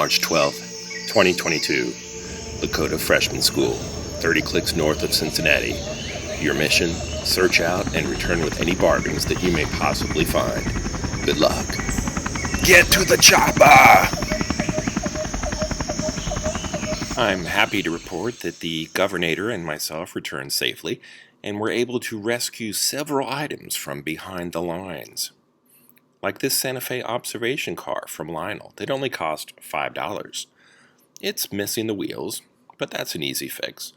March 12th, 2022, Lakota Freshman School, 30 clicks north of Cincinnati. Your mission, search out and return with any bargains that you may possibly find. Good luck. Get to the chopper! I'm happy to report that the governor and myself returned safely and were able to rescue several items from behind the lines. Like this Santa Fe observation car from Lionel that only cost $5. It's missing the wheels, but that's an easy fix.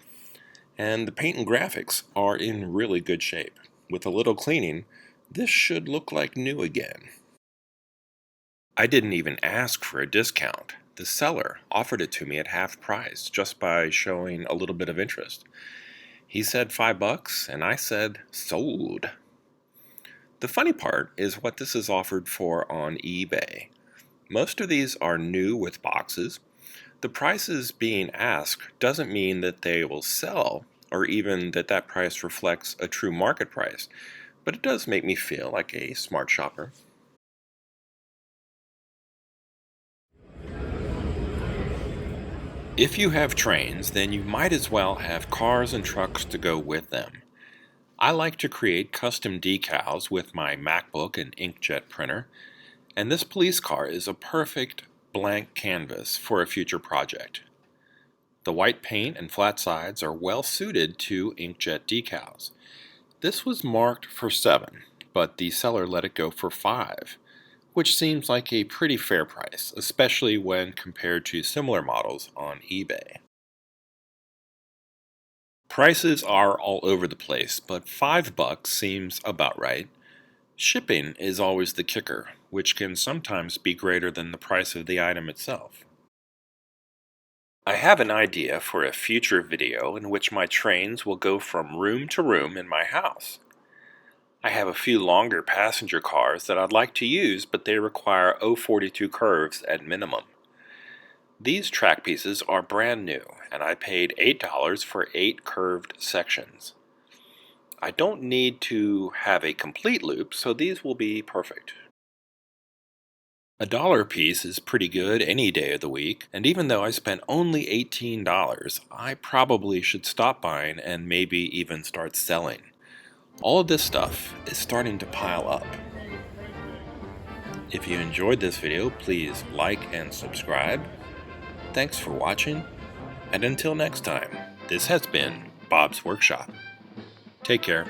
And the paint and graphics are in really good shape. With a little cleaning, this should look like new again. I didn't even ask for a discount. The seller offered it to me at half price just by showing a little bit of interest. He said $5, and I said sold. The funny part is what this is offered for on eBay. Most of these are new with boxes. The prices being asked doesn't mean that they will sell or even that that price reflects a true market price, but it does make me feel like a smart shopper. If you have trains, then you might as well have cars and trucks to go with them. I like to create custom decals with my MacBook and inkjet printer, and this police car is a perfect blank canvas for a future project. The white paint and flat sides are well suited to inkjet decals. This was marked for $7, but the seller let it go for $5, which seems like a pretty fair price, especially when compared to similar models on eBay. Prices are all over the place, but $5 seems about right. Shipping is always the kicker, which can sometimes be greater than the price of the item itself. I have an idea for a future video in which my trains will go from room to room in my house. I have a few longer passenger cars that I'd like to use, but they require 042 curves at minimum. These track pieces are brand new, and I paid $8 for 8 curved sections. I don't need to have a complete loop, so these will be perfect. $1 a piece is pretty good any day of the week, and even though I spent only $18, I probably should stop buying and maybe even start selling. All of this stuff is starting to pile up. If you enjoyed this video, please like and subscribe. Thanks for watching, and until next time, this has been Bob's Workshop. Take care.